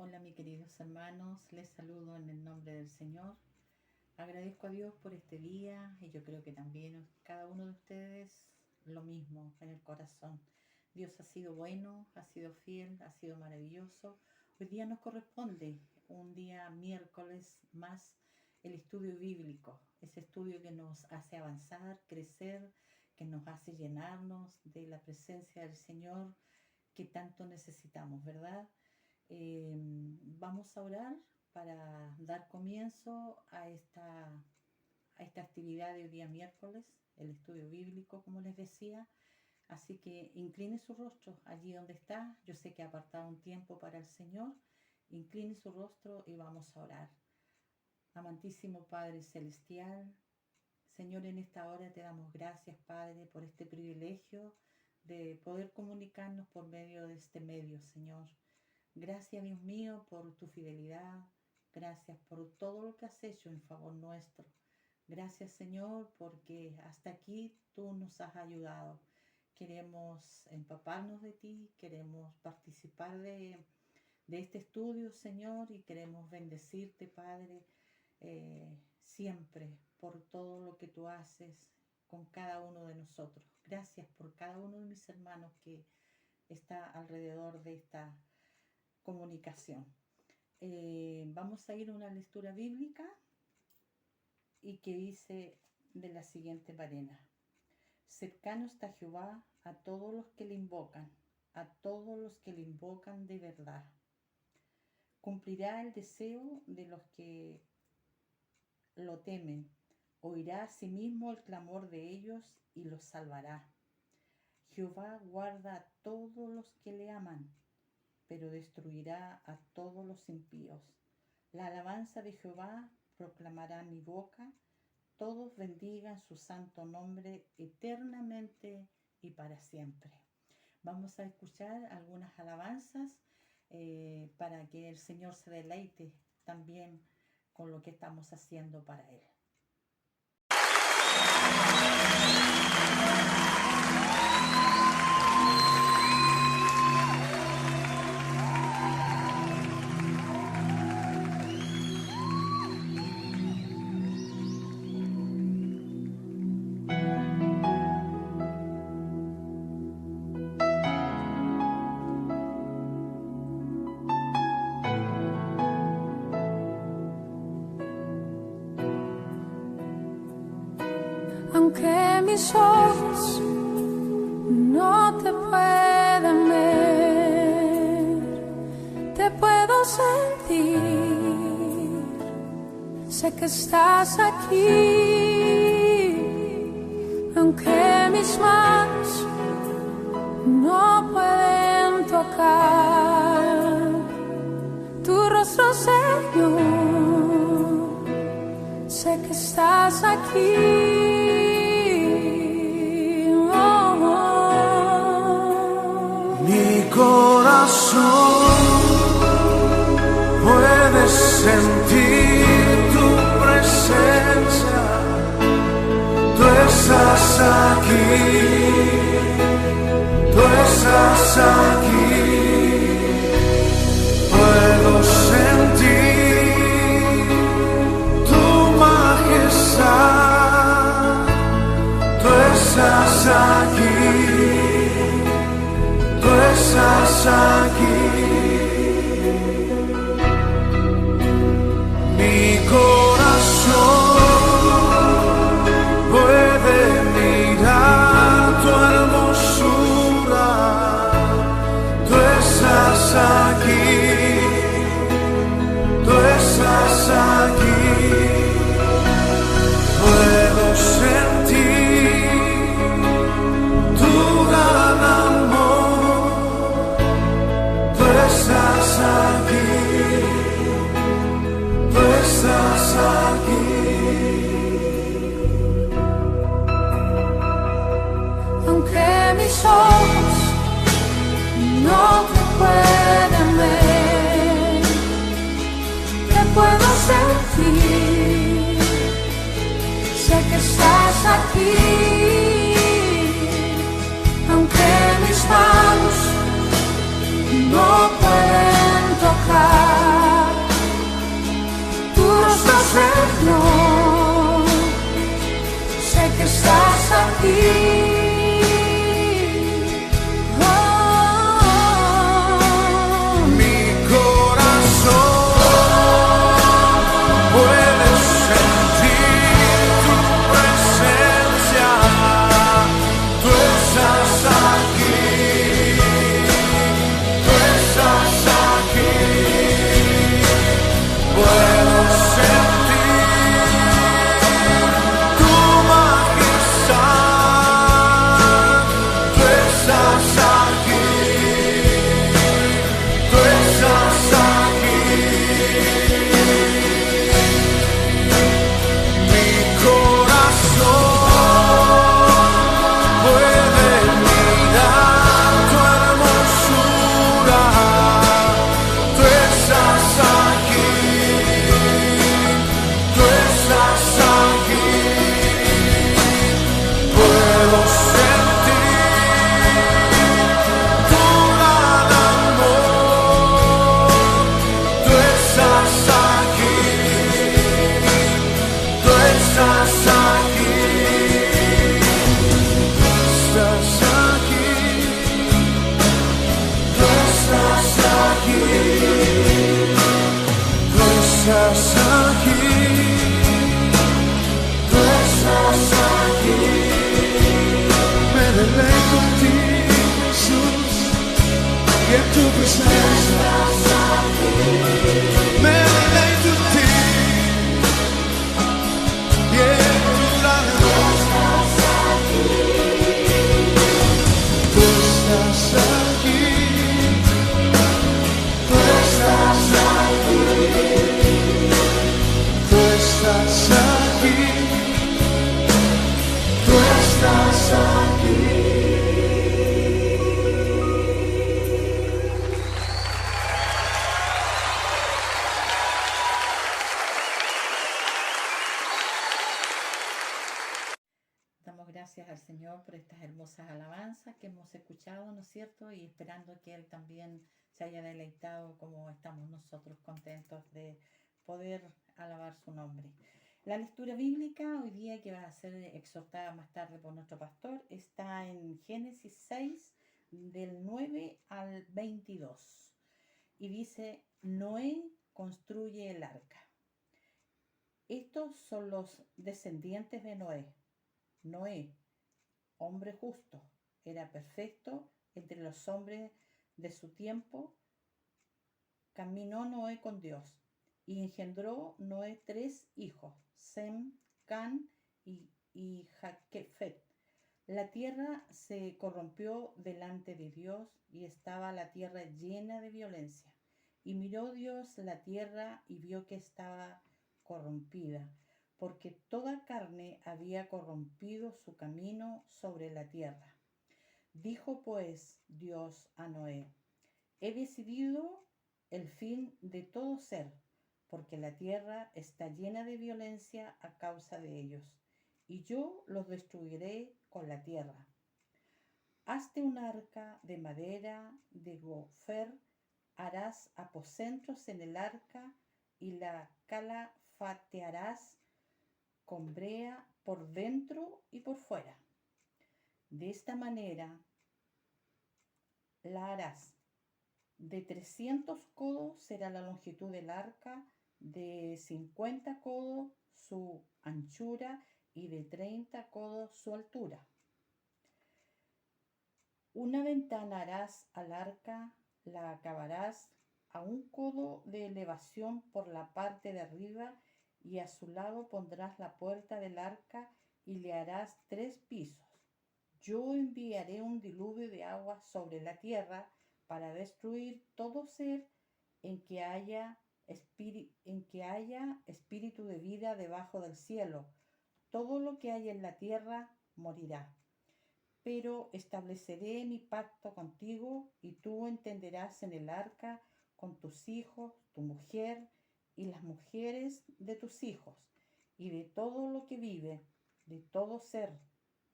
Hola mis queridos hermanos, les saludo en el nombre del Señor. Agradezco a Dios por este día y yo creo que también cada uno de ustedes lo mismo en el corazón. Dios ha sido bueno, ha sido fiel, ha sido maravilloso. Hoy día nos corresponde un día miércoles más el estudio bíblico, ese estudio que nos hace avanzar, crecer, que nos hace llenarnos de la presencia del Señor que tanto necesitamos, ¿verdad? Vamos a orar para dar comienzo a esta actividad de hoy día miércoles, el estudio bíblico, como les decía. Así que incline su rostro allí donde está. Yo sé que ha apartado un tiempo para el Señor. Incline su rostro y vamos a orar. Amantísimo Padre Celestial, Señor, en esta hora te damos gracias, Padre, por este privilegio de poder comunicarnos por medio de este medio, Señor. Gracias, Dios mío, por tu fidelidad. Gracias por todo lo que has hecho en favor nuestro. Gracias, Señor, porque hasta aquí tú nos has ayudado. Queremos empaparnos de ti, queremos participar de este estudio, Señor, y queremos bendecirte, Padre, siempre por todo lo que tú haces con cada uno de nosotros. Gracias por cada uno de mis hermanos que está alrededor de esta comunicación. Vamos a ir a una lectura bíblica y que dice de la siguiente manera: cercano está Jehová a todos los que le invocan, a todos los que le invocan de verdad. Cumplirá el deseo de los que lo temen, oirá a sí mismo el clamor de ellos y los salvará. Jehová guarda a todos los que le aman, pero destruirá a todos los impíos. La alabanza de Jehová proclamará mi boca, todos bendigan su santo nombre eternamente y para siempre. Vamos a escuchar algunas alabanzas para que el Señor se deleite también con lo que estamos haciendo para Él. Aunque mis ojos no te puedan ver, te puedo sentir. Sé que estás aquí. Aunque mis manos no pueden tocar tu rostro, Señor, sé que estás aquí. Mi corazón puede sentir tu presencia. Tú estás aquí, tú estás aquí. Puedo sentir tu majestad. Tú estás aquí. Tú estás aquí. Mi corazón puede mirar tu hermosura. Tú estás aquí. Tú estás aquí. Puedo sentir tu gran amor. Tú estás aquí, tú estás aquí. Aunque mis ojos no te pueden ver, te puedo sentir. Sé que estás aquí. Aunque mis manos no pueden tocar Mi corazón puede sentir tu presencia. Tú estás aquí. Tú estás aquí. Puedo sentir tu majestad. Tú estás aquí. Tú estás aquí. Mi corazón puede mirar tu hermosura. Tú estás aquí. Tú estás aquí. Puedo sentir tu gran amor. Tú estás aquí. Tú estás aquí. Estás aquí. Tú estás aquí. Tú estás aquí. Tú estás aquí. Me deleito en ti, Jesús, y en tu presencia. Me deleito en ti, y en tu gran amor. Tú estás aquí. Tú estás aquí. Tú estás aquí. Tú estás aquí. Damos gracias al Señor por estas hermosas alabanzas que hemos escuchado, ¿no es cierto? Y esperando que Él también se haya deleitado como estamos nosotros contentos de poder alabar su nombre. La lectura bíblica hoy día, que va a ser exhortada más tarde por nuestro pastor, está en Génesis 6, del 9 al 22. Y dice: Noé construye el arca. Estos son los descendientes de Noé. Noé, hombre justo, era perfecto entre los hombres de su tiempo. Caminó Noé con Dios y engendró Noé 3 hijos, Sem, Can y Jafet. La tierra se corrompió delante de Dios y estaba la tierra llena de violencia. Y miró Dios la tierra y vio que estaba corrompida, porque toda carne había corrompido su camino sobre la tierra. Dijo pues Dios a Noé: he decidido el fin de todo ser, porque la tierra está llena de violencia a causa de ellos, y yo los destruiré con la tierra. Hazte un arca de madera de gofer, harás aposentos en el arca y la calafatearás con brea por dentro y por fuera. De esta manera la harás. De 300 codos será la longitud del arca, de 50 codos su anchura y de 30 codos su altura. Una ventana harás al arca, la acabarás a 1 codo de elevación por la parte de arriba, y a su lado pondrás la puerta del arca y le harás 3 pisos. Yo enviaré un diluvio de agua sobre la tierra para destruir todo ser en que haya espíritu de vida debajo del cielo. Todo lo que hay en la tierra morirá. Pero estableceré mi pacto contigo, y tú entenderás en el arca con tus hijos, tu mujer y las mujeres de tus hijos, y de todo lo que vive, de todo ser.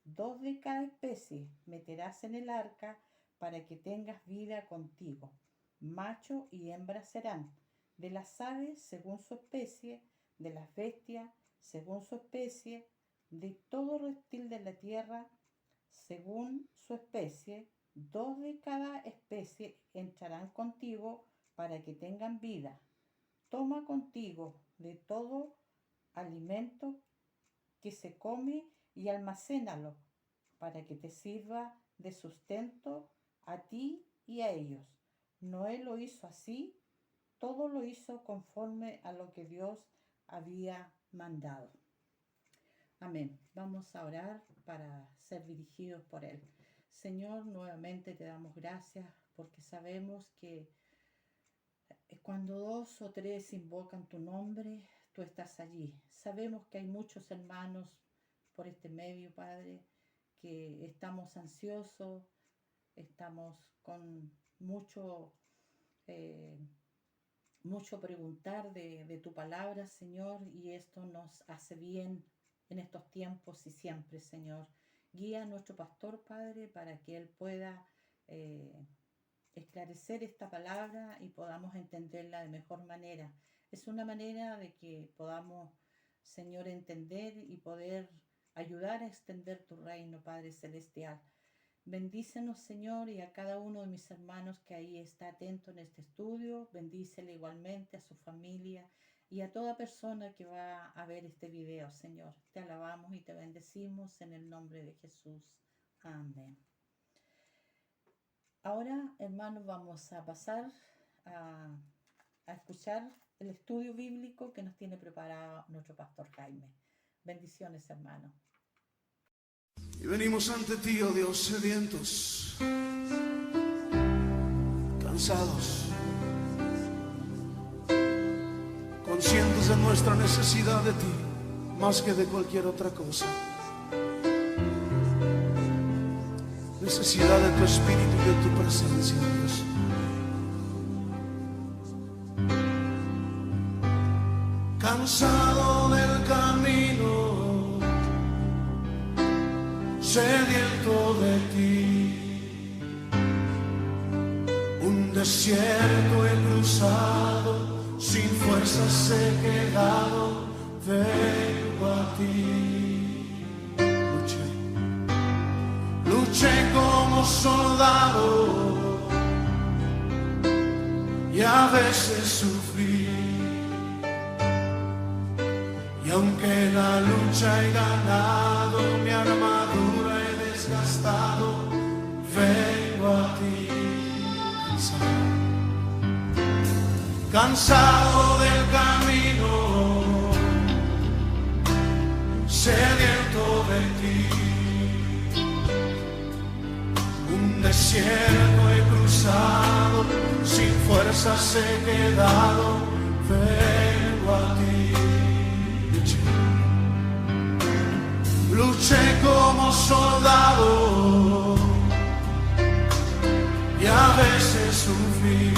2 de cada especie meterás en el arca para que tengas vida contigo. Macho y hembra serán, de las aves según su especie, de las bestias según su especie, de todo reptil de la tierra según su especie, 2 de cada especie entrarán contigo para que tengan vida. Toma contigo de todo alimento que se come y almacénalo para que te sirva de sustento a ti y a ellos. Noé lo hizo así, todo lo hizo conforme a lo que Dios había mandado. Amén. Vamos a orar para ser dirigidos por Él. Señor, nuevamente te damos gracias porque sabemos que cuando 2 o 3 invocan tu nombre, tú estás allí. Sabemos que hay muchos hermanos por este medio, Padre, que estamos ansiosos, estamos con mucho preguntar de tu palabra, Señor, y esto nos hace bien en estos tiempos y siempre, Señor. Guía a nuestro pastor, Padre, para que él pueda esclarecer esta palabra y podamos entenderla de mejor manera. Es una manera de que podamos, Señor, entender y poder ayudar a extender tu reino, Padre Celestial. Bendícenos, Señor, y a cada uno de mis hermanos que ahí está atento en este estudio. Bendícele igualmente a su familia y a toda persona que va a ver este video, Señor. Te alabamos y te bendecimos en el nombre de Jesús. Amén. Ahora, hermanos, vamos a pasar a escuchar el estudio bíblico que nos tiene preparado nuestro pastor Jaime. Bendiciones, hermanos. Y venimos ante ti, oh Dios, sedientos, cansados, conscientes de nuestra necesidad de ti, más que de cualquier otra cosa. Necesidad de tu espíritu y de tu presencia, Dios. Cansado del camino, sediento de ti, un desierto he cruzado, sin fuerzas he quedado, vengo a ti. Luché como soldado y a veces sufrí, y aunque la lucha he ganado, mi armadura he desgastado, vengo a ti. Cansado del camino, sediento de ti, un desierto he cruzado, sin fuerzas he quedado, vengo a ti. Luché como soldado y a veces sufrí,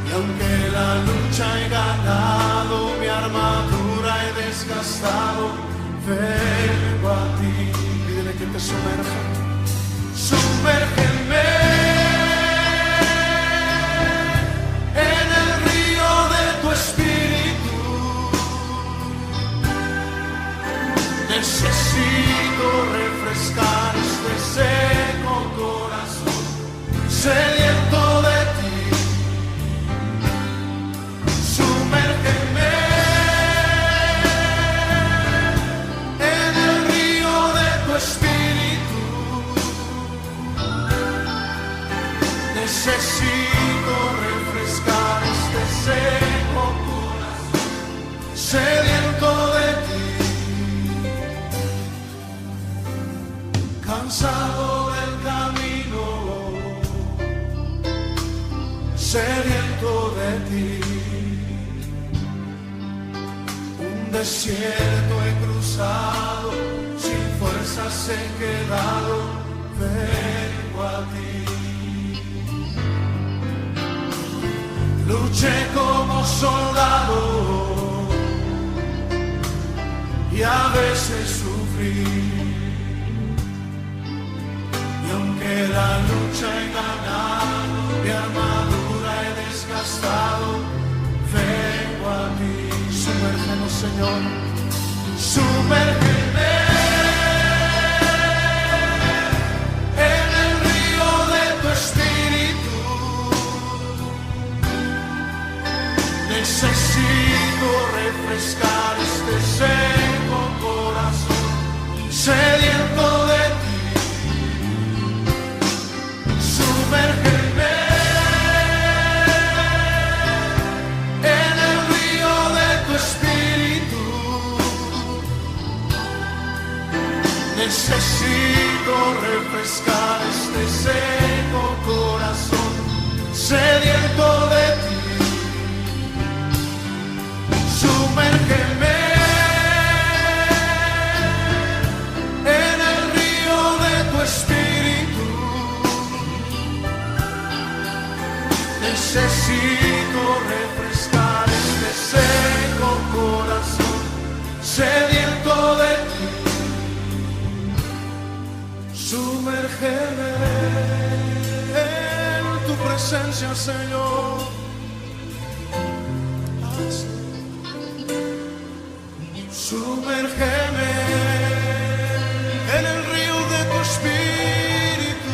y aunque la lucha he ganado, mi armadura he desgastado, vengo a ti. Pídele que te sumerja, sumérgeme en el río de tu espíritu. Necesito refrescar este seco corazón, sediento de ti. Sumérgeme en el río de tu espíritu. Necesito refrescar este seco corazón, sediento de ti. Cansado del camino, sediento de ti, un desierto he cruzado, sin fuerzas he quedado, vengo a ti. Luché como soldado y a veces sufrí, y aunque la lucha he ganado, mi armadura he desgastado, vengo a ti. Sumérgenos, Señor, sumérgeme refrescar este seco corazón sediento de ti. Sumérgeme en el río de tu espíritu. Necesito refrescar este seco corazón sediento de ti. Sumérgeme en tu presencia, Señor. Sumérgeme en el río de tu espíritu.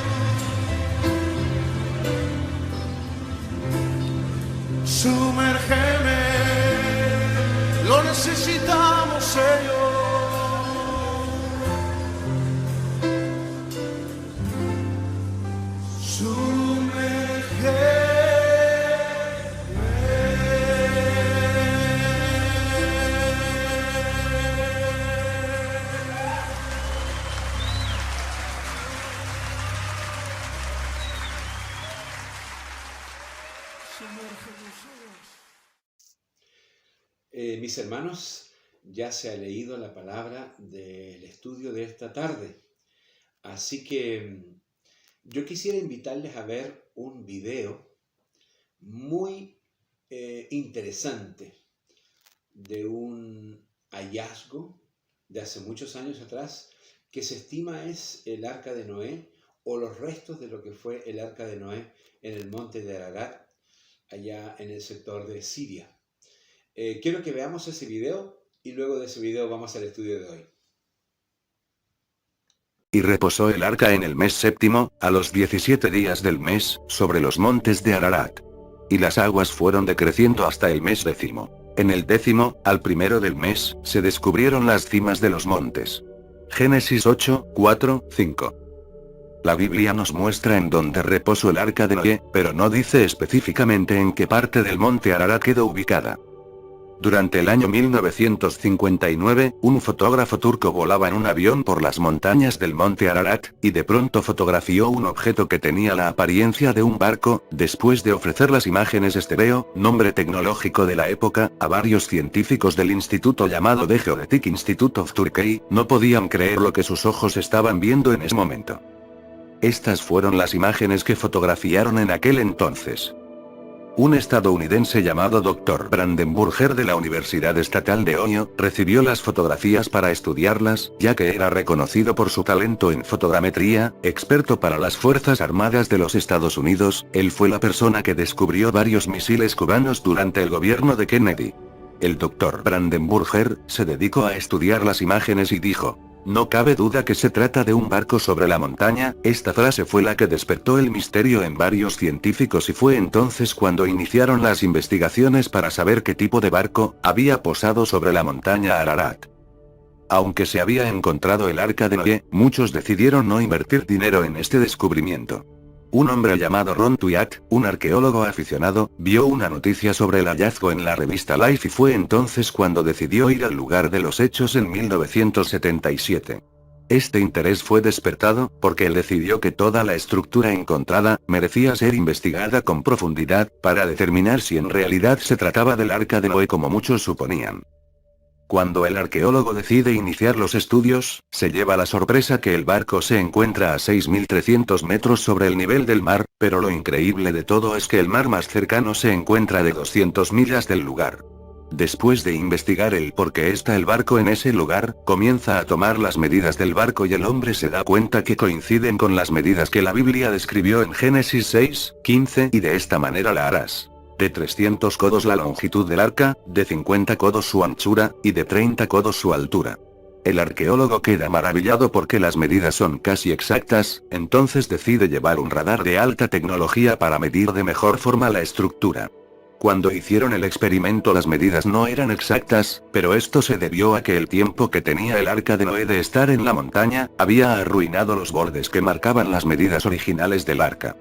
Sumérgeme, lo necesitamos, Señor. Mis hermanos, ya se ha leído la palabra del estudio de esta tarde, así que yo quisiera invitarles a ver un video muy interesante de un hallazgo de hace muchos años atrás que se estima es el Arca de Noé o los restos de lo que fue el Arca de Noé en el monte de Ararat, allá en el sector de Siria. Quiero que veamos ese video y luego de ese video vamos al estudio de hoy. Y reposó el arca en el mes séptimo, a los 17 días del mes, sobre los montes de Ararat. Y las aguas fueron decreciendo hasta el mes 10. En el 10, al primero del mes, se descubrieron las cimas de los montes. Génesis 8, 4, 5. La Biblia nos muestra en dónde reposó el arca de Noé, pero no dice específicamente en qué parte del monte Ararat quedó ubicada. Durante el año 1959, un fotógrafo turco volaba en un avión por las montañas del monte Ararat, y de pronto fotografió un objeto que tenía la apariencia de un barco. Después de ofrecer las imágenes estéreo, nombre tecnológico de la época, a varios científicos del instituto llamado The Geodetic Institute of Turkey, no podían creer lo que sus ojos estaban viendo en ese momento. Estas fueron las imágenes que fotografiaron en aquel entonces. Un estadounidense llamado Dr. Brandenburger de la Universidad Estatal de Ohio, recibió las fotografías para estudiarlas, ya que era reconocido por su talento en fotogrametría, experto para las Fuerzas Armadas de los Estados Unidos. Él fue la persona que descubrió varios misiles cubanos durante el gobierno de Kennedy. El Dr. Brandenburger se dedicó a estudiar las imágenes y dijo: "No cabe duda que se trata de un barco sobre la montaña". Esta frase fue la que despertó el misterio en varios científicos y fue entonces cuando iniciaron las investigaciones para saber qué tipo de barco había posado sobre la montaña Ararat. Aunque se había encontrado el Arca de Noé, muchos decidieron no invertir dinero en este descubrimiento. Un hombre llamado Ron Twiat, un arqueólogo aficionado, vio una noticia sobre el hallazgo en la revista Life y fue entonces cuando decidió ir al lugar de los hechos en 1977. Este interés fue despertado, porque él decidió que toda la estructura encontrada merecía ser investigada con profundidad, para determinar si en realidad se trataba del Arca de Noé como muchos suponían. Cuando el arqueólogo decide iniciar los estudios, se lleva la sorpresa que el barco se encuentra a 6.300 metros sobre el nivel del mar, pero lo increíble de todo es que el mar más cercano se encuentra de 200 millas del lugar. Después de investigar el por qué está el barco en ese lugar, comienza a tomar las medidas del barco y el hombre se da cuenta que coinciden con las medidas que la Biblia describió en Génesis 6, 15, y de esta manera la harás. De 300 codos la longitud del arca, de 50 codos su anchura, y de 30 codos su altura. El arqueólogo queda maravillado porque las medidas son casi exactas, entonces decide llevar un radar de alta tecnología para medir de mejor forma la estructura. Cuando hicieron el experimento las medidas no eran exactas, pero esto se debió a que el tiempo que tenía el Arca de Noé de estar en la montaña, había arruinado los bordes que marcaban las medidas originales del arca.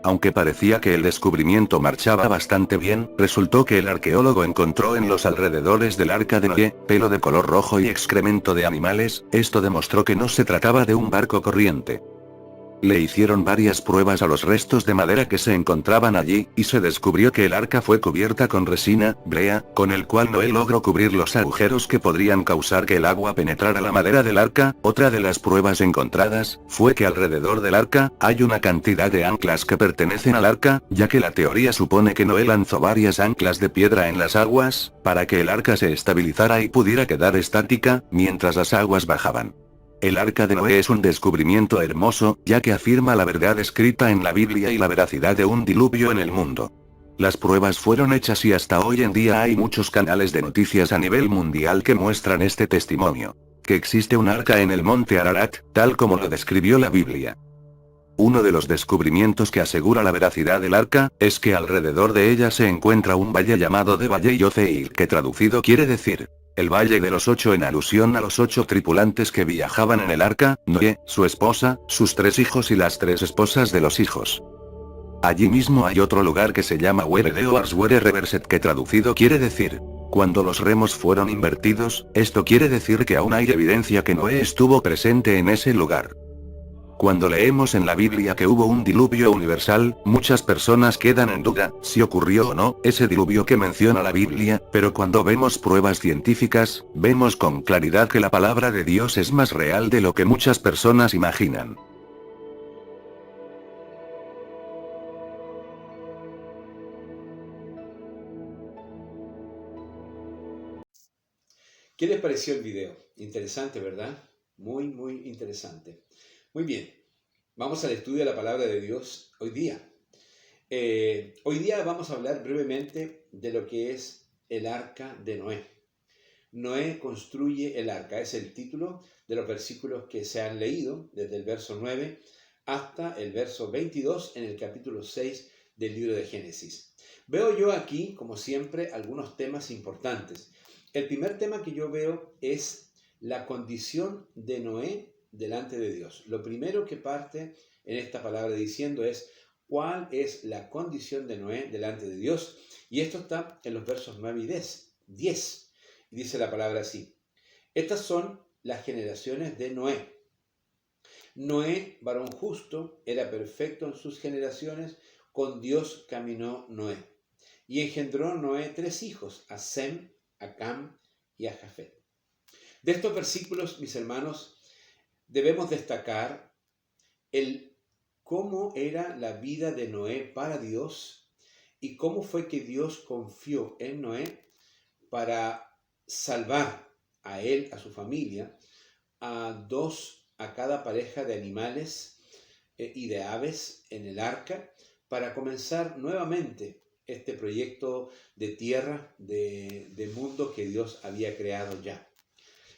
Aunque parecía que el descubrimiento marchaba bastante bien, resultó que el arqueólogo encontró en los alrededores del Arca de Noé, pelo de color rojo y excremento de animales. Esto demostró que no se trataba de un barco corriente. Le hicieron varias pruebas a los restos de madera que se encontraban allí, y se descubrió que el arca fue cubierta con resina, brea, con el cual Noé logró cubrir los agujeros que podrían causar que el agua penetrara la madera del arca. Otra de las pruebas encontradas, fue que alrededor del arca, hay una cantidad de anclas que pertenecen al arca, ya que la teoría supone que Noé lanzó varias anclas de piedra en las aguas, para que el arca se estabilizara y pudiera quedar estática, mientras las aguas bajaban. El arca de Noé es un descubrimiento hermoso, ya que afirma la verdad escrita en la Biblia y la veracidad de un diluvio en el mundo. Las pruebas fueron hechas y hasta hoy en día hay muchos canales de noticias a nivel mundial que muestran este testimonio. Que existe un arca en el monte Ararat, tal como lo describió la Biblia. Uno de los descubrimientos que asegura la veracidad del arca, es que alrededor de ella se encuentra un valle llamado de Valle Yoceil, que traducido quiere decir el Valle de los 8, en alusión a los 8 tripulantes que viajaban en el arca, Noé, su esposa, sus 3 hijos y las 3 esposas de los hijos. Allí mismo hay otro lugar que se llama Were de Oars Were Reverset, que traducido quiere decir cuando los remos fueron invertidos. Esto quiere decir que aún hay evidencia que Noé estuvo presente en ese lugar. Cuando leemos en la Biblia que hubo un diluvio universal, muchas personas quedan en duda, si ocurrió o no, ese diluvio que menciona la Biblia, pero cuando vemos pruebas científicas, vemos con claridad que la palabra de Dios es más real de lo que muchas personas imaginan. ¿Qué les pareció el video? Interesante, ¿verdad? Muy, muy interesante. Muy bien, vamos al estudio de la palabra de Dios hoy día. Hoy día vamos a hablar brevemente de lo que es el arca de Noé. Noé construye el arca, es el título de los versículos que se han leído desde el verso 9 hasta el verso 22 en el capítulo 6 del libro de Génesis. Veo yo aquí, como siempre, algunos temas importantes. El primer tema que yo veo es la condición de Noé delante de Dios. Lo primero que parte en esta palabra diciendo es cuál es la condición de Noé delante de Dios. Y esto está en los versos 9 y 10. Y dice la palabra así: estas son las generaciones de Noé. Noé, varón justo, era perfecto en sus generaciones, con Dios caminó Noé. Y engendró Noé 3 hijos, a Sem, a Cam y a Jafet. De estos versículos, mis hermanos, debemos destacar cómo era la vida de Noé para Dios y cómo fue que Dios confió en Noé para salvar a él, a su familia, a cada pareja de animales y de aves en el arca, para comenzar nuevamente este proyecto de tierra, de mundo que Dios había creado ya.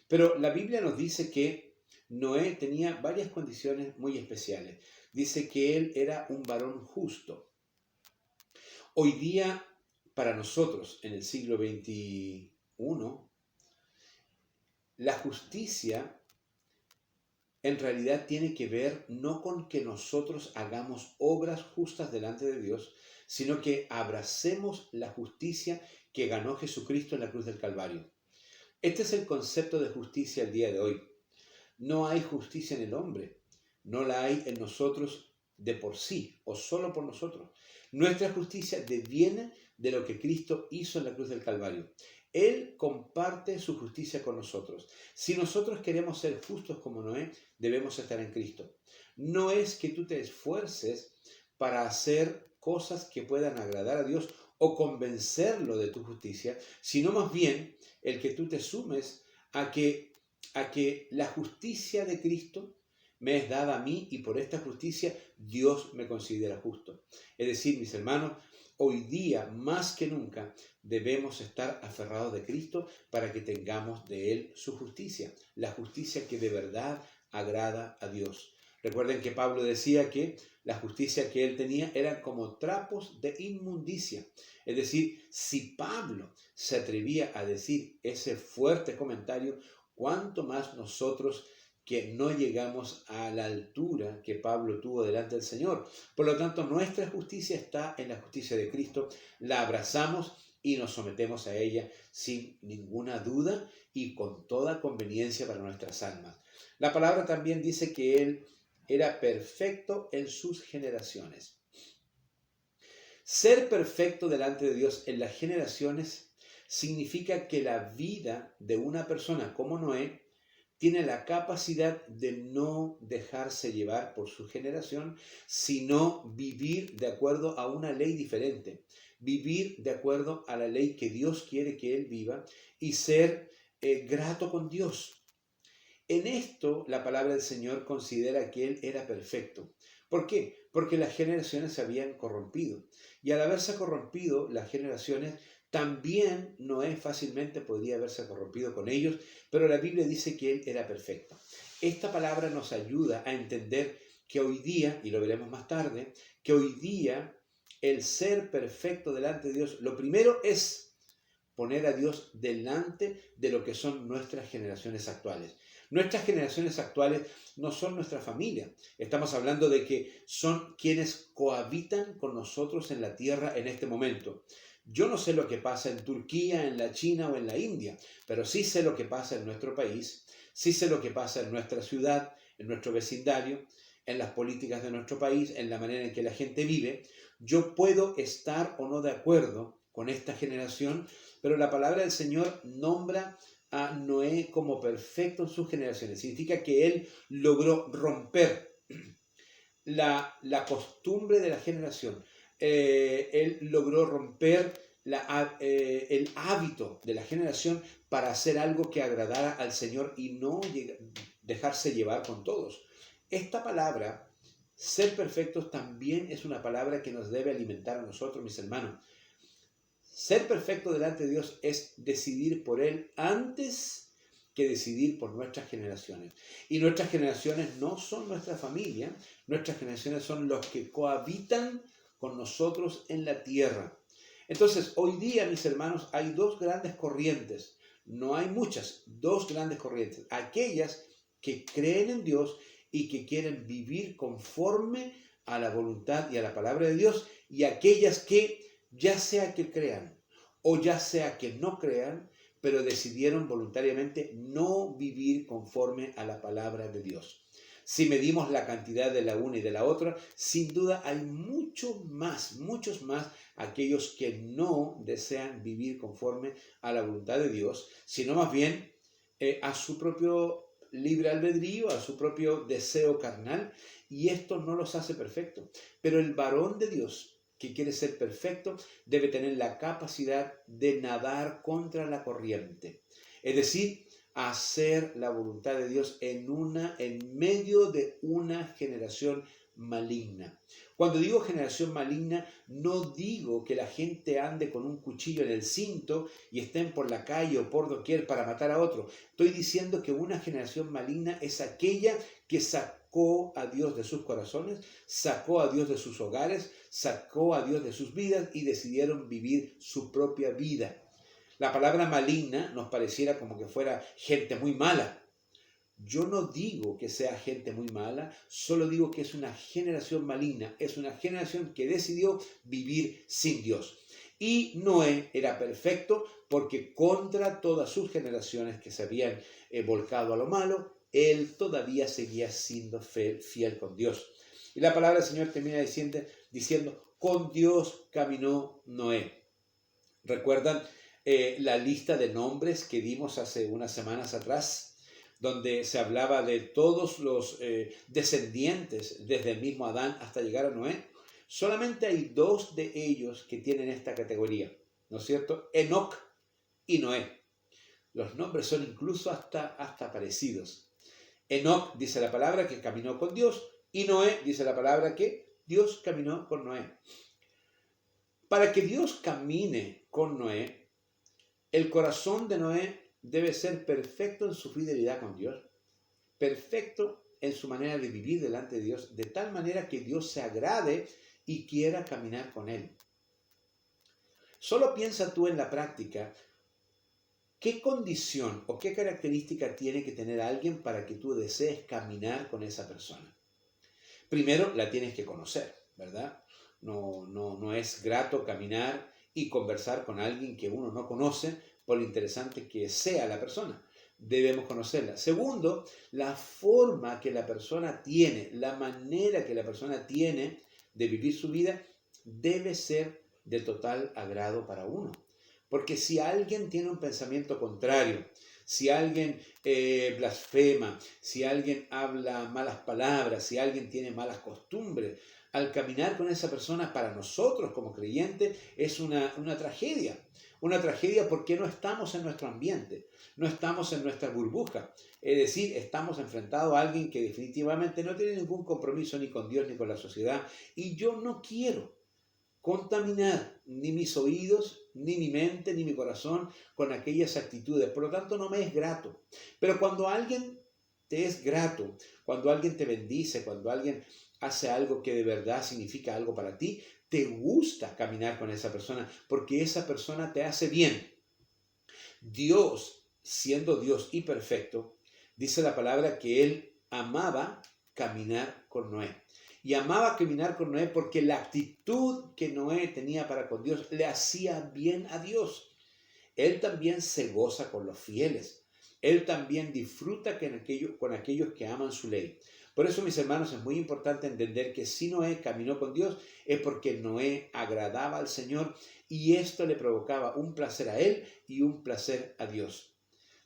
Pero la Biblia nos dice que Noé tenía varias condiciones muy especiales. Dice que él era un varón justo. Hoy día, para nosotros, en el siglo XXI, la justicia en realidad tiene que ver no con que nosotros hagamos obras justas delante de Dios, sino que abracemos la justicia que ganó Jesucristo en la cruz del Calvario. Este es el concepto de justicia el día de hoy. No hay justicia en el hombre, no la hay en nosotros de por sí o solo por nosotros. Nuestra justicia deviene de lo que Cristo hizo en la cruz del Calvario. Él comparte su justicia con nosotros. Si nosotros queremos ser justos como Noé, debemos estar en Cristo. No es que tú te esfuerces para hacer cosas que puedan agradar a Dios o convencerlo de tu justicia, sino más bien el que tú te sumes a que la justicia de Cristo me es dada a mí y por esta justicia Dios me considera justo. Es decir, mis hermanos, hoy día más que nunca debemos estar aferrados de Cristo para que tengamos de Él su justicia, la justicia que de verdad agrada a Dios. Recuerden que Pablo decía que la justicia que él tenía eran como trapos de inmundicia. Es decir, si Pablo se atrevía a decir ese fuerte comentario, ¿cuánto más nosotros que no llegamos a la altura que Pablo tuvo delante del Señor? Por lo tanto, nuestra justicia está en la justicia de Cristo, la abrazamos y nos sometemos a ella sin ninguna duda y con toda conveniencia para nuestras almas. La palabra también dice que Él era perfecto en sus generaciones. Ser perfecto delante de Dios en las generaciones significa que la vida de una persona como Noé tiene la capacidad de no dejarse llevar por su generación, sino vivir de acuerdo a una ley diferente, vivir de acuerdo a la ley que Dios quiere que él viva y ser grato con Dios. En esto la palabra del Señor considera que él era perfecto. ¿Por qué? Porque las generaciones se habían corrompido. Y al haberse corrompido las generaciones, también Noé fácilmente podría haberse corrompido con ellos, pero la Biblia dice que él era perfecto. Esta palabra nos ayuda a entender que hoy día, y lo veremos más tarde, que hoy día el ser perfecto delante de Dios, lo primero es poner a Dios delante de lo que son nuestras generaciones actuales. Nuestras generaciones actuales no son nuestra familia. Estamos hablando de que son quienes cohabitan con nosotros en la tierra en este momento. Yo no sé lo que pasa en Turquía, en la China o en la India, pero sí sé lo que pasa en nuestro país, sí sé lo que pasa en nuestra ciudad, en nuestro vecindario, en las políticas de nuestro país, en la manera en que la gente vive. Yo puedo estar o no de acuerdo con esta generación, pero la palabra del Señor nombra a Noé como perfecto en sus generaciones. Significa que él logró romper la costumbre de la generación. Él logró romper el hábito de la generación para hacer algo que agradara al Señor y no dejarse llevar con todos. Esta palabra, ser perfectos, también es una palabra que nos debe alimentar a nosotros, mis hermanos. Ser perfecto delante de Dios es decidir por Él antes que decidir por nuestras generaciones. Y nuestras generaciones no son nuestra familia, nuestras generaciones son los que cohabitan con nosotros en la tierra. Entonces, hoy día, mis hermanos, hay dos grandes corrientes. No hay muchas, dos grandes corrientes. Aquellas que creen en Dios y que quieren vivir conforme a la voluntad y a la palabra de Dios, y aquellas que, ya sea que crean o ya sea que no crean, pero decidieron voluntariamente no vivir conforme a la palabra de Dios. Si medimos la cantidad de la una y de la otra, sin duda hay muchos más aquellos que no desean vivir conforme a la voluntad de Dios, sino más bien a su propio libre albedrío, a su propio deseo carnal, y esto no los hace perfectos. Pero el varón de Dios que quiere ser perfecto debe tener la capacidad de nadar contra la corriente, es decir, hacer la voluntad de Dios en medio de una generación maligna. Cuando digo generación maligna, no digo que la gente ande con un cuchillo en el cinto y estén por la calle o por doquier para matar a otro. Estoy diciendo que una generación maligna es aquella que sacó a Dios de sus corazones, sacó a Dios de sus hogares, sacó a Dios de sus vidas y decidieron vivir su propia vida. La palabra maligna nos pareciera como que fuera gente muy mala. Yo no digo que sea gente muy mala, solo digo que es una generación maligna, es una generación que decidió vivir sin Dios. Y Noé era perfecto porque contra todas sus generaciones que se habían volcado a lo malo, él todavía seguía siendo fiel con Dios. Y la palabra del Señor termina diciendo, con Dios caminó Noé. ¿Recuerdan la lista de nombres que dimos hace unas semanas atrás? Donde se hablaba de todos los descendientes, desde el mismo Adán hasta llegar a Noé. Solamente hay dos de ellos que tienen esta categoría, ¿no es cierto? Enoc y Noé. Los nombres son incluso hasta parecidos. Enoc dice la palabra que caminó con Dios, y Noé dice la palabra que Dios caminó con Noé. Para que Dios camine con Noé, el corazón de Noé debe ser perfecto en su fidelidad con Dios, perfecto en su manera de vivir delante de Dios, de tal manera que Dios se agrade y quiera caminar con él. Solo piensa tú en la práctica, ¿qué condición o qué característica tiene que tener alguien para que tú desees caminar con esa persona? Primero, la tienes que conocer, ¿verdad? No es grato caminar y conversar con alguien que uno no conoce, por lo interesante que sea la persona. debemos conocerla. Segundo, la forma que la persona tiene, la manera que la persona tiene de vivir su vida debe ser de total agrado para uno. Porque si alguien tiene un pensamiento contrario, si alguien blasfema, si alguien habla malas palabras, si alguien tiene malas costumbres, al caminar con esa persona para nosotros como creyentes es una tragedia. Una tragedia porque no estamos en nuestro ambiente, no estamos en nuestra burbuja. Es decir, estamos enfrentados a alguien que definitivamente no tiene ningún compromiso ni con Dios ni con la sociedad. Y yo no quiero contaminar ni mis oídos, ni mi mente, ni mi corazón con aquellas actitudes. Por lo tanto, no me es grato. Pero cuando alguien te es grato, cuando alguien te bendice, cuando alguien hace algo que de verdad significa algo para ti, te gusta caminar con esa persona porque esa persona te hace bien. Dios, siendo Dios y perfecto, dice la palabra que Él amaba caminar con Noé. Y amaba caminar con Noé porque la actitud que Noé tenía para con Dios le hacía bien a Dios. Él también se goza con los fieles. Él también disfruta con aquellos que aman su ley. Por eso, mis hermanos, es muy importante entender que si Noé caminó con Dios es porque Noé agradaba al Señor y esto le provocaba un placer a él y un placer a Dios.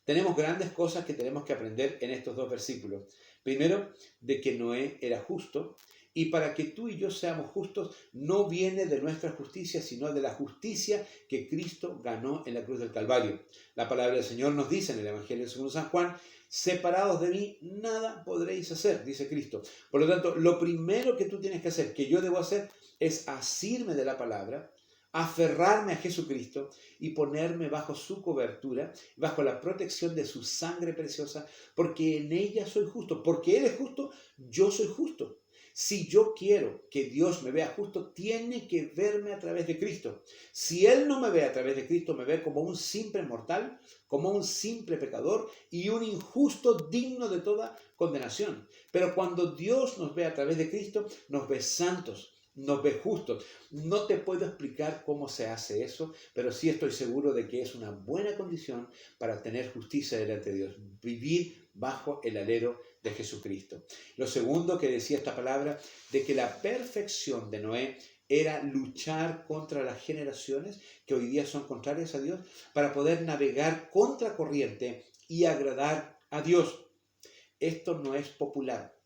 Tenemos grandes cosas que tenemos que aprender en estos dos versículos. Primero, de que Noé era justo. Y para que tú y yo seamos justos, no viene de nuestra justicia, sino de la justicia que Cristo ganó en la cruz del Calvario. La palabra del Señor nos dice en el Evangelio según San Juan: separados de mí, nada podréis hacer, dice Cristo. Por lo tanto, lo primero que tú tienes que hacer, que yo debo hacer, es asirme de la palabra, aferrarme a Jesucristo y ponerme bajo su cobertura, bajo la protección de su sangre preciosa, porque en ella soy justo. Porque Él es justo, yo soy justo. Si yo quiero que Dios me vea justo, tiene que verme a través de Cristo. Si Él no me ve a través de Cristo, me ve como un simple mortal, como un simple pecador y un injusto digno de toda condenación. Pero cuando Dios nos ve a través de Cristo, nos ve santos, nos ve justos. No te puedo explicar cómo se hace eso, pero sí estoy seguro de que es una buena condición para tener justicia delante de Dios. Vivir bajo el alero de Jesucristo. Lo segundo que decía esta palabra, de que la perfección de Noé era luchar contra las generaciones que hoy día son contrarias a Dios para poder navegar contra corriente y agradar a Dios. Esto no es popular,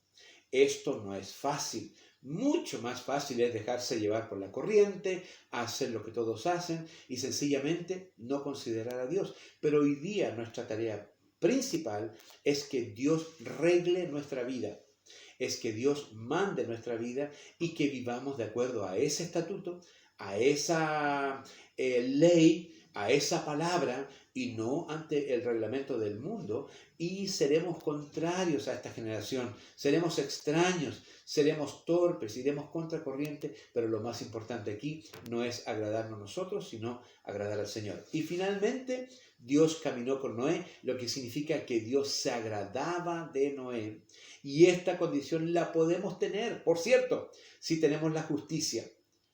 esto no es fácil. Mucho más fácil es dejarse llevar por la corriente, hacer lo que todos hacen y sencillamente no considerar a Dios. Pero hoy día nuestra tarea principal es que Dios regle nuestra vida, es que Dios mande nuestra vida y que vivamos de acuerdo a ese estatuto, a esa ley, a esa palabra y no ante el reglamento del mundo, y seremos contrarios a esta generación, seremos extraños, seremos torpes, iremos contra corriente, pero lo más importante aquí no es agradarnos nosotros, sino agradar al Señor. Y finalmente, Dios caminó con Noé, lo que significa que Dios se agradaba de Noé. Y esta condición la podemos tener, por cierto, si tenemos la justicia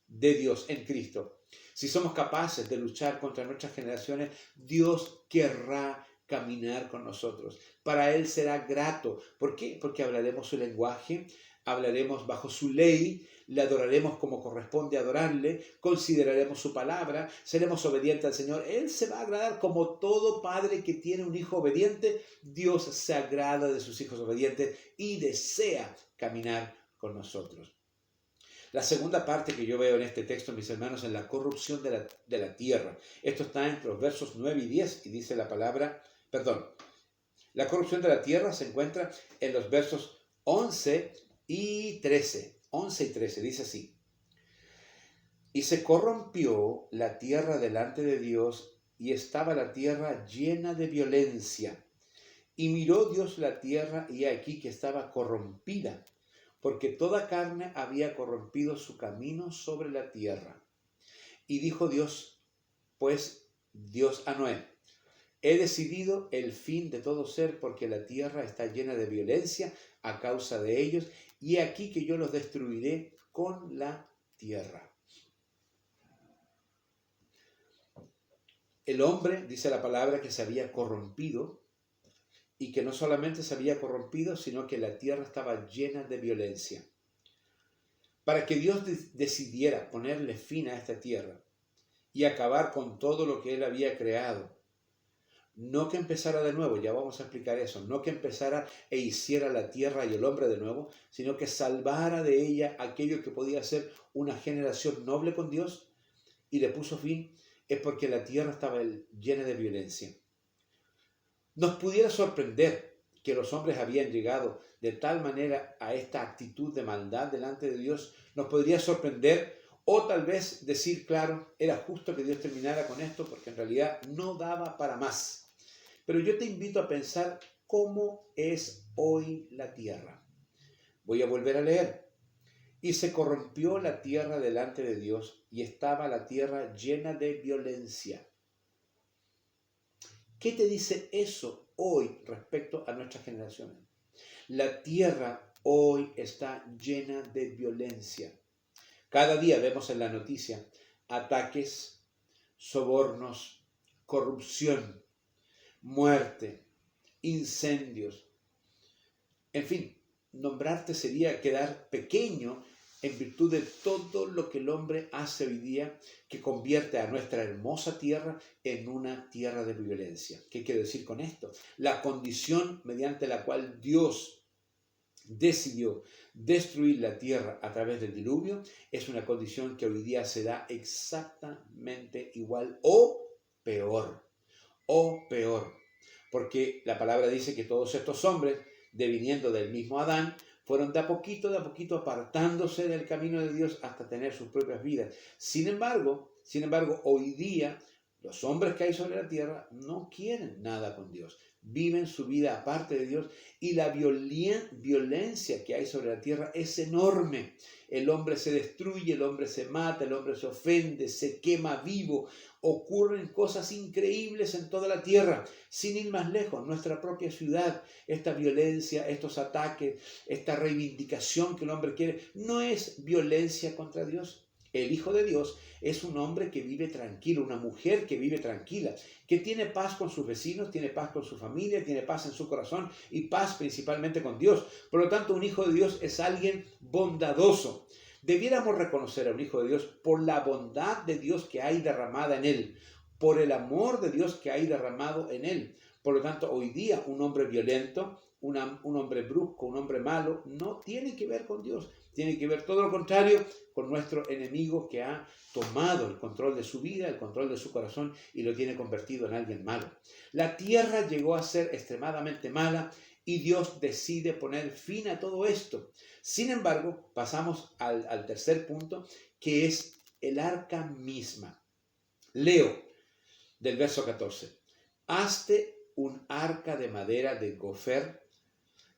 de Dios en Cristo. Si somos capaces de luchar contra nuestras generaciones, Dios querrá caminar con nosotros. Para Él será grato. ¿Por qué? Porque hablaremos su lenguaje, hablaremos bajo su ley, le adoraremos como corresponde adorarle, consideraremos su palabra, seremos obedientes al Señor. Él se va a agradar como todo padre que tiene un hijo obediente. Dios se agrada de sus hijos obedientes y desea caminar con nosotros. La segunda parte que yo veo en este texto, mis hermanos, es la corrupción de la tierra. Esto está entre los versos 9 y 10 y dice la palabra, la corrupción de la tierra se encuentra en los versos 11 y 13. 11 y 13, dice así: y se corrompió la tierra delante de Dios, y estaba la tierra llena de violencia. Y miró Dios la tierra, y aquí que estaba corrompida, porque toda carne había corrompido su camino sobre la tierra. Y dijo Dios a Noé: he decidido el fin de todo ser, porque la tierra está llena de violencia a causa de ellos, y aquí que yo los destruiré con la tierra. El hombre, dice la palabra, que se había corrompido, y que no solamente se había corrompido, sino que la tierra estaba llena de violencia. Para que Dios decidiera ponerle fin a esta tierra y acabar con todo lo que Él había creado, no que empezara de nuevo, ya vamos a explicar eso, no que empezara e hiciera la tierra y el hombre de nuevo, sino que salvara de ella aquello que podía ser una generación noble con Dios, y le puso fin, es porque la tierra estaba llena de violencia. Nos pudiera sorprender que los hombres habían llegado de tal manera a esta actitud de maldad delante de Dios. Nos podría sorprender, o tal vez decir, claro, era justo que Dios terminara con esto porque en realidad no daba para más. Pero yo te invito a pensar cómo es hoy la tierra. Voy a volver a leer. Y se corrompió la tierra delante de Dios, y estaba la tierra llena de violencia. ¿Qué te dice eso hoy respecto a nuestras generaciones? La tierra hoy está llena de violencia. Cada día vemos en la noticia ataques, sobornos, corrupción, muerte, incendios. En fin, nombrarte sería quedar pequeño en virtud de todo lo que el hombre hace hoy día, que convierte a nuestra hermosa tierra en una tierra de violencia. ¿Qué quiero decir con esto? La condición mediante la cual Dios decidió destruir la tierra a través del diluvio es una condición que hoy día se da exactamente igual o peor. Porque la palabra dice que todos estos hombres, deviniendo del mismo Adán, fueron de a poquito apartándose del camino de Dios hasta tener sus propias vidas. Sin embargo, hoy día los hombres que hay sobre la tierra no quieren nada con Dios. Viven su vida aparte de Dios, y la violencia que hay sobre la tierra es enorme. El hombre se destruye, el hombre se mata, el hombre se ofende, se quema vivo. Ocurren cosas increíbles en toda la tierra. Sin ir más lejos, nuestra propia ciudad, esta violencia, estos ataques, esta reivindicación que el hombre quiere, no es violencia contra Dios. El Hijo de Dios es un hombre que vive tranquilo, una mujer que vive tranquila, que tiene paz con sus vecinos, tiene paz con su familia, tiene paz en su corazón y paz principalmente con Dios. Por lo tanto, un Hijo de Dios es alguien bondadoso. Debiéramos reconocer a un Hijo de Dios por la bondad de Dios que hay derramada en él, por el amor de Dios que hay derramado en él. Por lo tanto, hoy día un hombre violento, un hombre brusco, un hombre malo, no tiene que ver con Dios. Tiene que ver todo lo contrario con nuestro enemigo que ha tomado el control de su vida, el control de su corazón, y lo tiene convertido en alguien malo. La tierra llegó a ser extremadamente mala y Dios decide poner fin a todo esto. Sin embargo, pasamos al tercer punto, que es el arca misma. Leo del verso 14. Hazte un arca de madera de gofer,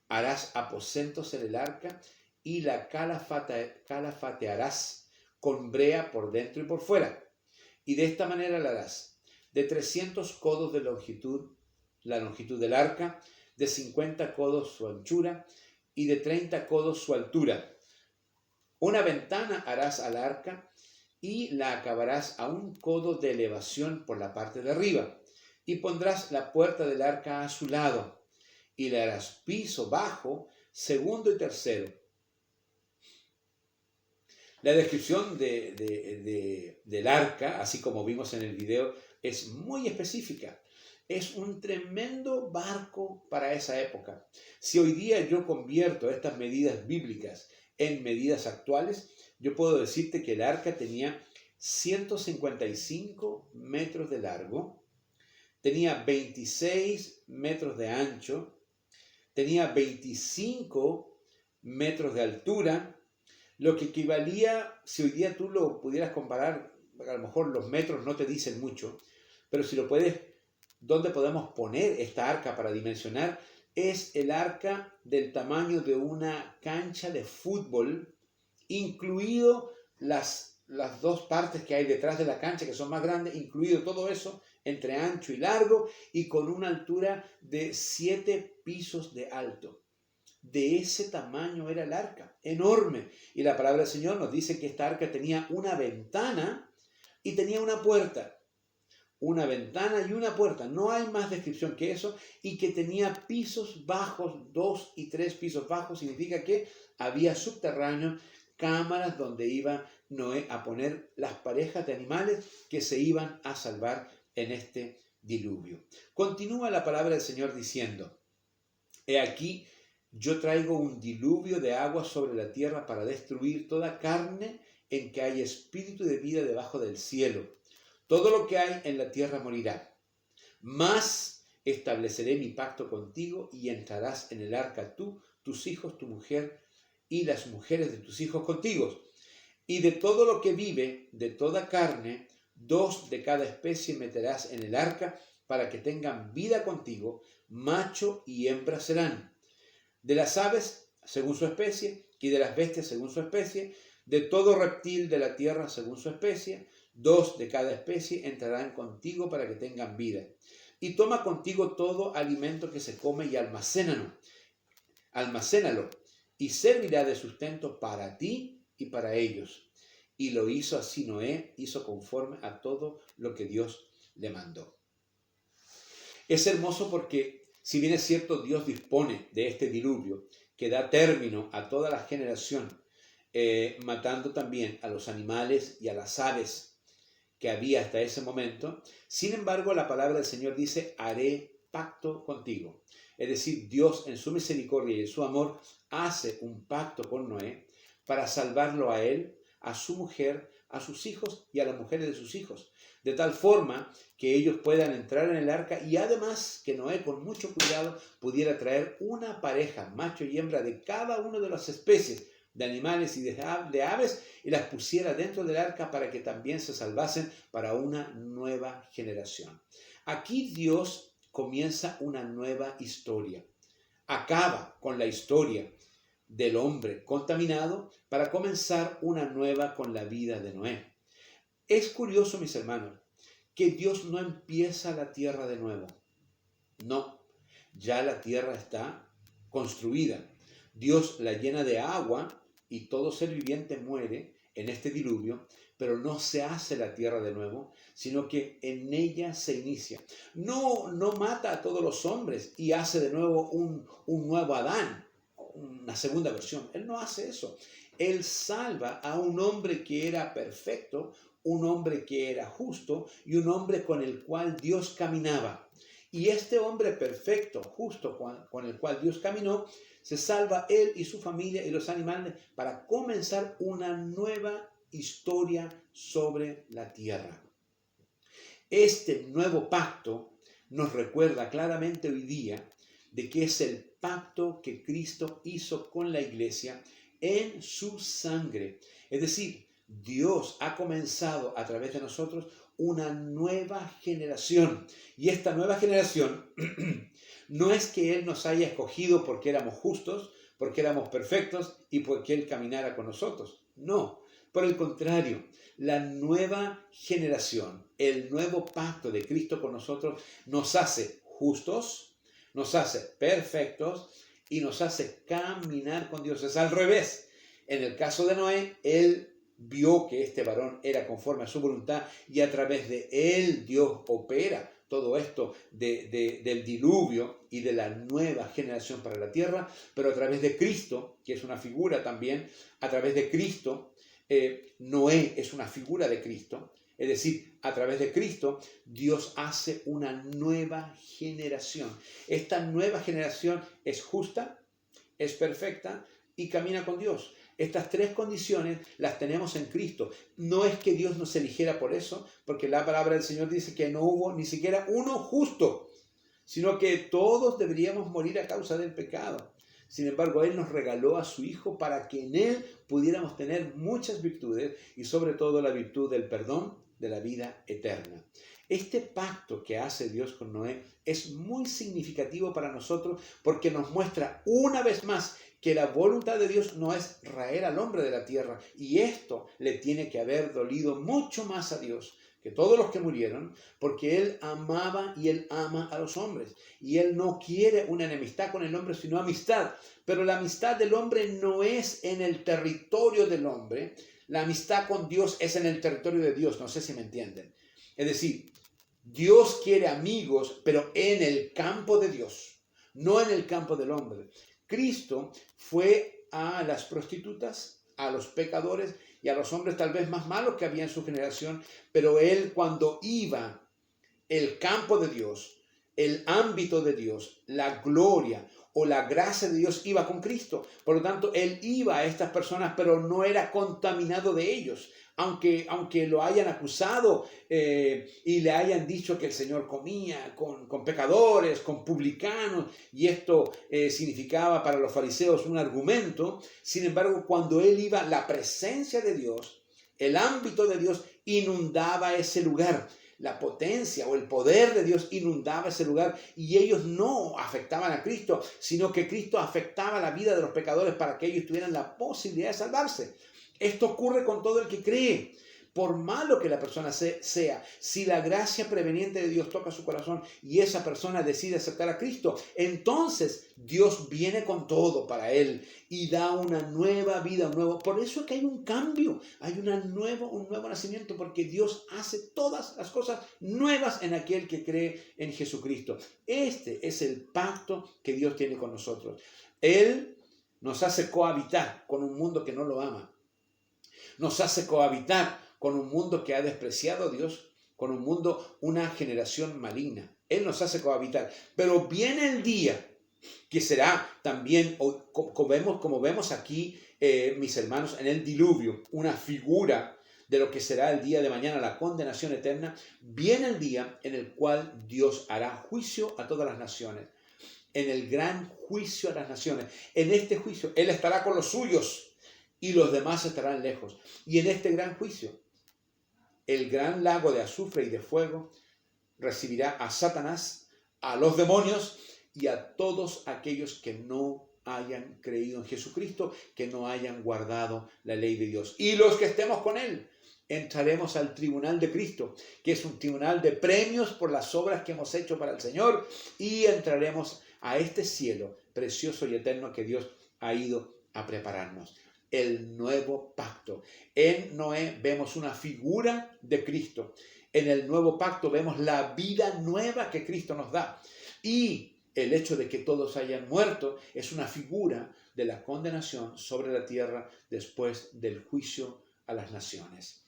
harás aposentos en el arca y la calafatearás con brea por dentro y por fuera. Y de esta manera la harás: de 300 codos de longitud, la longitud del arca, de 50 codos su anchura y de 30 codos su altura. Una ventana harás al arca y la acabarás a 1 codo de elevación por la parte de arriba. Y pondrás la puerta del arca a su lado y le harás piso bajo, segundo y tercero. La descripción del arca, así como vimos en el video, es muy específica. Es un tremendo barco para esa época. Si hoy día yo convierto estas medidas bíblicas en medidas actuales, yo puedo decirte que el arca tenía 155 metros de largo, tenía 26 metros de ancho, tenía 25 metros de altura, lo que equivalía, si hoy día tú lo pudieras comparar, a lo mejor los metros no te dicen mucho, pero si lo puedes, ¿dónde podemos poner esta arca para dimensionar? Es el arca del tamaño de una cancha de fútbol, incluido las 2 partes que hay detrás de la cancha, que son más grandes, incluido todo eso, entre ancho y largo, y con una altura de 7 pisos de alto. De ese tamaño era el arca, enorme. Y la palabra del Señor nos dice que esta arca tenía una ventana y tenía una puerta. una ventana y una puerta. No hay más descripción que eso. Y que tenía pisos bajos, 2 y 3 pisos bajos. Significa que había subterráneos, cámaras donde iba Noé a poner las parejas de animales que se iban a salvar en este diluvio. Continúa la palabra del Señor diciendo: he aquí, yo traigo un diluvio de agua sobre la tierra para destruir toda carne en que hay espíritu de vida debajo del cielo. Todo lo que hay en la tierra morirá. Mas estableceré mi pacto contigo y entrarás en el arca tú, tus hijos, tu mujer y las mujeres de tus hijos contigo. Y de todo lo que vive, de toda carne, 2 de cada especie meterás en el arca para que tengan vida contigo, macho y hembra serán. De las aves, según su especie, y de las bestias, según su especie, de todo reptil de la tierra, según su especie, 2 de cada especie entrarán contigo para que tengan vida. Y toma contigo todo alimento que se come y almacénalo, y servirá de sustento para ti y para ellos. Y lo hizo así Noé, hizo conforme a todo lo que Dios le mandó. Es hermoso porque, si bien es cierto, Dios dispone de este diluvio que da término a toda la generación, matando también a los animales y a las aves que había hasta ese momento. Sin embargo, la palabra del Señor dice: haré pacto contigo. Es decir, Dios en su misericordia y en su amor hace un pacto con Noé para salvarlo a él, a su mujer, a sus hijos y a las mujeres de sus hijos, de tal forma que ellos puedan entrar en el arca, y además que Noé con mucho cuidado pudiera traer una pareja, macho y hembra, de cada una de las especies de animales y de aves, y las pusiera dentro del arca para que también se salvasen para una nueva generación. Aquí Dios comienza una nueva historia. Acaba con la historia del hombre contaminado para comenzar una nueva con la vida de Noé. Es curioso, mis hermanos, que Dios no empieza la tierra de nuevo. No, ya la tierra está construida. Dios la llena de agua y todo ser viviente muere en este diluvio, pero no se hace la tierra de nuevo, sino que en ella se inicia. No mata a todos los hombres y hace de nuevo un nuevo Adán, una segunda versión. Él no hace eso. Él salva a un hombre que era perfecto, un hombre que era justo y un hombre con el cual Dios caminaba. Y este hombre perfecto, justo, con el cual Dios caminó, se salva él y su familia y los animales para comenzar una nueva historia sobre la tierra. Este nuevo pacto nos recuerda claramente hoy día de que es el pacto que Cristo hizo con la iglesia en su sangre. Es decir, Dios ha comenzado a través de nosotros una nueva generación. Y esta nueva generación no es que Él nos haya escogido porque éramos justos, porque éramos perfectos y porque Él caminara con nosotros. No, por el contrario, la nueva generación, el nuevo pacto de Cristo con nosotros nos hace justos, nos hace perfectos y nos hace caminar con Dios. Es al revés. En el caso de Noé, él vio que este varón era conforme a su voluntad y a través de él Dios opera todo esto del diluvio y de la nueva generación para la tierra, pero a través de Cristo, que es una figura también, a través de Cristo, Noé es una figura de Cristo, es decir, a través de Cristo, Dios hace una nueva generación. Esta nueva generación es justa, es perfecta y camina con Dios. Estas tres condiciones las tenemos en Cristo. No es que Dios nos eligiera por eso, porque la palabra del Señor dice que no hubo ni siquiera uno justo, sino que todos deberíamos morir a causa del pecado. Sin embargo, Él nos regaló a su Hijo para que en Él pudiéramos tener muchas virtudes y sobre todo la virtud del perdón, de la vida eterna. Este pacto que hace Dios con Noé es muy significativo para nosotros porque nos muestra una vez más que la voluntad de Dios no es raer al hombre de la tierra, y esto le tiene que haber dolido mucho más a Dios que todos los que murieron, porque Él amaba y Él ama a los hombres, y Él no quiere una enemistad con el hombre, sino amistad. Pero la amistad del hombre no es en el territorio del hombre, la amistad con Dios es en el territorio de Dios. No sé si me entienden. Es decir, Dios quiere amigos, pero en el campo de Dios, no en el campo del hombre. Cristo fue a las prostitutas, a los pecadores y a los hombres tal vez más malos que había en su generación, pero Él cuando iba el campo de Dios, el ámbito de Dios, la gloria o la gracia de Dios iba con Cristo. Por lo tanto, Él iba a estas personas, pero no era contaminado de ellos. Aunque lo hayan acusado y le hayan dicho que el Señor comía con pecadores, con publicanos, y esto significaba para los fariseos un argumento. Sin embargo, cuando Él iba, la presencia de Dios, el ámbito de Dios inundaba ese lugar. La potencia o el poder de Dios inundaba ese lugar y ellos no afectaban a Cristo, sino que Cristo afectaba la vida de los pecadores para que ellos tuvieran la posibilidad de salvarse. Esto ocurre con todo el que cree. Por malo que la persona sea, si la gracia preveniente de Dios toca su corazón y esa persona decide aceptar a Cristo, entonces Dios viene con todo para él y da una nueva vida, un nuevo. Por eso es que hay un cambio, hay un nuevo nacimiento, porque Dios hace todas las cosas nuevas en aquel que cree en Jesucristo. Este es el pacto que Dios tiene con nosotros. Él nos hace cohabitar con un mundo que no lo ama. Nos hace cohabitar con un mundo que ha despreciado a Dios, con un mundo, una generación maligna. Él nos hace cohabitar. Pero viene el día que será también, como vemos aquí, mis hermanos, en el diluvio, una figura de lo que será el día de mañana, la condenación eterna. Viene el día en el cual Dios hará juicio a todas las naciones. En el gran juicio a las naciones. En este juicio, Él estará con los suyos y los demás estarán lejos. Y en este gran juicio, el gran lago de azufre y de fuego recibirá a Satanás, a los demonios y a todos aquellos que no hayan creído en Jesucristo, que no hayan guardado la ley de Dios. Y los que estemos con Él, entraremos al tribunal de Cristo, que es un tribunal de premios por las obras que hemos hecho para el Señor, y entraremos a este cielo precioso y eterno que Dios ha ido a prepararnos. El nuevo pacto. En Noé vemos una figura de Cristo. En el nuevo pacto vemos la vida nueva que Cristo nos da. Y el hecho de que todos hayan muerto es una figura de la condenación sobre la tierra después del juicio a las naciones.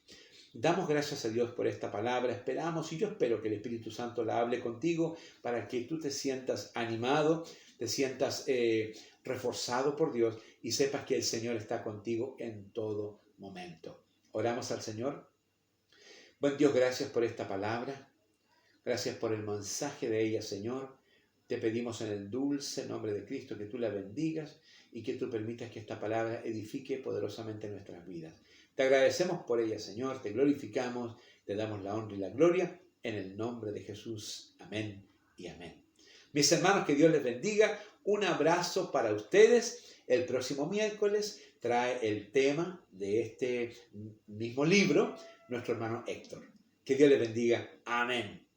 Damos gracias a Dios por esta palabra. Esperamos, y yo espero que el Espíritu Santo la hable contigo para que tú te sientas animado, te sientas reforzado por Dios y sepas que el Señor está contigo en todo momento. Oramos al Señor. Buen Dios, gracias por esta palabra. Gracias por el mensaje de ella, Señor. Te pedimos en el dulce nombre de Cristo que tú la bendigas y que tú permitas que esta palabra edifique poderosamente nuestras vidas. Te agradecemos por ella, Señor. Te glorificamos, te damos la honra y la gloria en el nombre de Jesús. Amén y amén. Mis hermanos, que Dios les bendiga. Un abrazo para ustedes. El próximo miércoles trae el tema de este mismo libro nuestro hermano Héctor. Que Dios les bendiga. Amén.